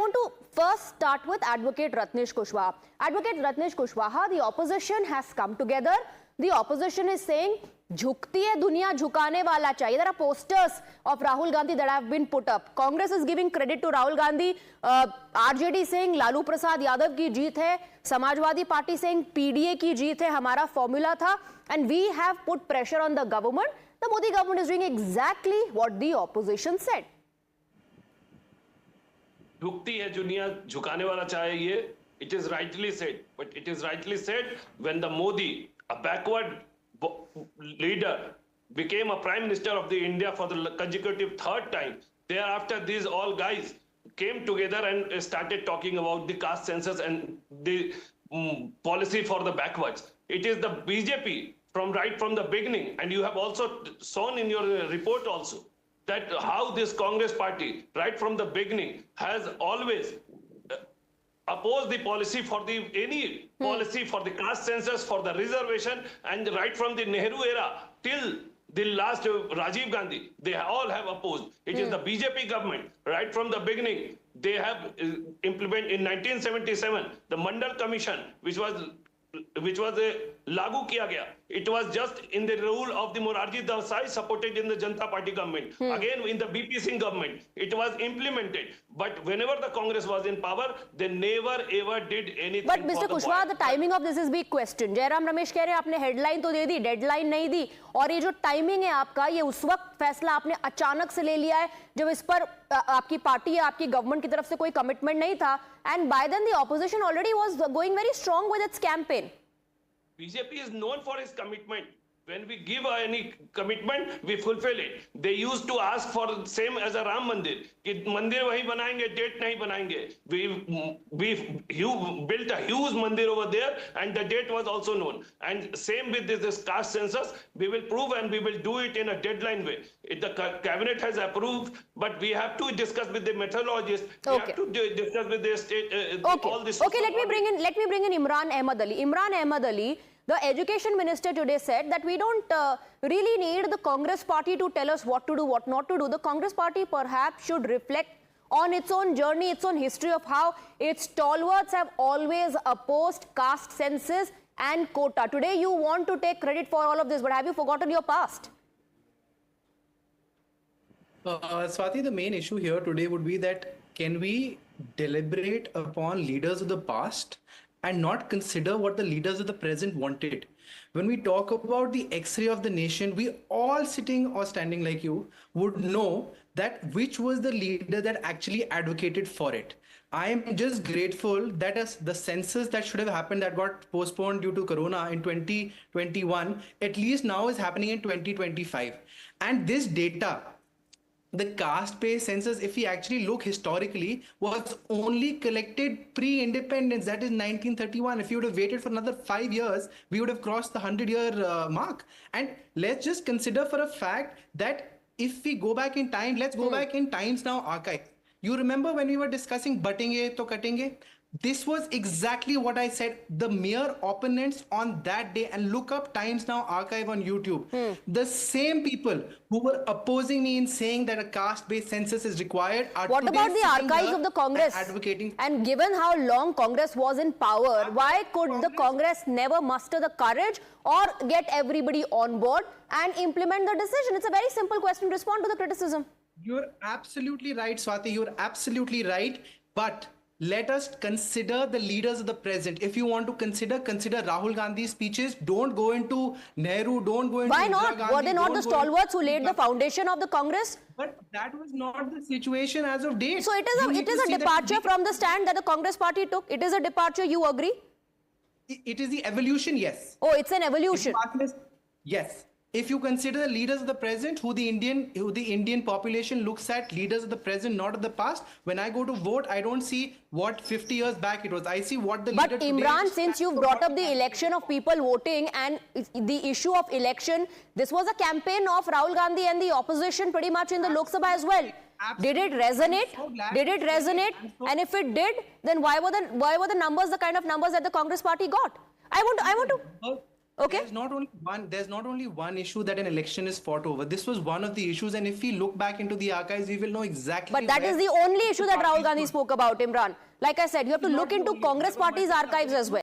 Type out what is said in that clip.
want to first start with Advocate Ratnesh Kushwaha. Advocate Ratnesh Kushwaha, the opposition has come together. The opposition is saying, झुकती है दुनिया, झुकाने वाला चाहिए. There are posters of Rahul Gandhi that have been put up. Congress is giving credit to Rahul Gandhi. RJD saying Lalu Prasad Yadav की जीत है. Samajwadi party saying PDA की जीत है, हमारा फॉर्मूला था. And we have put pressure on the government. The Modi government is doing exactly what the opposition said. झुकती है दुनिया, झुकाने वाला चाहिए. It is rightly said, but it is rightly said when the Modi, a backward leader, became a prime minister of the India for the consecutive third time. Thereafter, these all guys came together and started talking about the caste census and the policy for the backwards. It is the BJP right from the beginning, and you have also shown in your report also that how this Congress party right from the beginning has always oppose the policy for any policy for the caste census, for the reservation, and right from the Nehru era till the last Rajiv Gandhi, they all have opposed. It is the BJP government, right from the beginning, they have implemented in 1977, the Mandal Commission, which was लागू किया गया. It was just in the rule of the Morarji Desai, supported in the Janata Party government. Again, in the BP Singh government, it was implemented. But whenever the Congress was in power, they never ever did anything. But Mr. Kushwaha, the timing of this is big question. Jairam Ramesh कह रहे हैं आपने headline तो दे दी, deadline नहीं दी, और ये जो timing है आपका, ये उस वक्त फैसला आपने अचानक से ले लिया है जब इस पर आपकी पार्टी या आपकी गवर्नमेंट की तरफ से कोई कमिटमेंट नहीं था. And by then the opposition already was going very strong with its campaign. BJP is known for its commitment. When we give any commitment, we fulfill it. They used to ask for the same as a Ram Mandir. कि मंदिर वही बनाएंगे, date नहीं बनाएंगे. We built a huge mandir over there, and the date was also known. And same with this caste census, we will prove and we will do it in a deadline way. The cabinet has approved, but we have to discuss with the methodologists. We have to discuss with the state. All this. Okay, let me bring in Imran Ahmad Ali. Imran Ahmad Ali, the education minister today said that we don't really need the Congress party to tell us what to do, what not to do. The Congress party perhaps should reflect on its own journey, its own history of how its stalwarts have always opposed caste census and quota. Today you want to take credit for all of this, but have you forgotten your past? Swati, the main issue here today would be that can we deliberate upon leaders of the past and not consider what the leaders of the present wanted? When we talk about the X-ray of the nation, we all sitting or standing like you would know that which was the leader that actually advocated for it. I am just grateful that as the census that should have happened that got postponed due to Corona in 2021, at least now is happening in 2025. And this data, the caste-based census, if we actually look historically, was only collected pre-independence, that is 1931. If you would have waited for another 5 years, we would have crossed the 100-year mark. And let's just consider for a fact that if we go back in time, let's go back in Times Now archive. You remember when we were discussing batenge to katenge? This was exactly what I said. The mere opponents on that day, and look up Times Now archive on YouTube. The same people who were opposing me in saying that a caste-based census is required are what about the archives of the Congress? Advocating. And given how long Congress was in power, why could the Congress never muster the courage or get everybody on board and implement the decision? It's a very simple question. Respond to the criticism. You're absolutely right, Swati. You're absolutely right. But let us consider the leaders of the present. If you want to consider Rahul Gandhi's speeches. Don't go into Nehru. Don't go into Why not? Gandhi, were they not the stalwarts who laid the foundation of the Congress? But that was not the situation as of date. So it is a departure from the stand that the Congress party took. It is a departure. You agree? It is the evolution. Yes. Oh, it's an evolution. Yes. If you consider the leaders of the present, who the Indian population looks at leaders of the present, not of the past. When I go to vote, I don't see what 50 years back it was. I see what the leader today. But Imran, since you've brought up the election of people voting and the issue of election, this was a campaign of Rahul Gandhi and the opposition pretty much in the Lok Sabha as well. Did it resonate? Did it resonate? And if it did, then why were the numbers the kind of numbers that the Congress party got? I want to. Okay. There's not only one issue that an election is fought over. This was one of the issues, and if we look back into the archives, we will know exactly. But that where is the only issue that Rahul parties Gandhi stood. spoke about, Imran. Like I said, you have to Not look into only- Congress there were party's multiple archives other as well.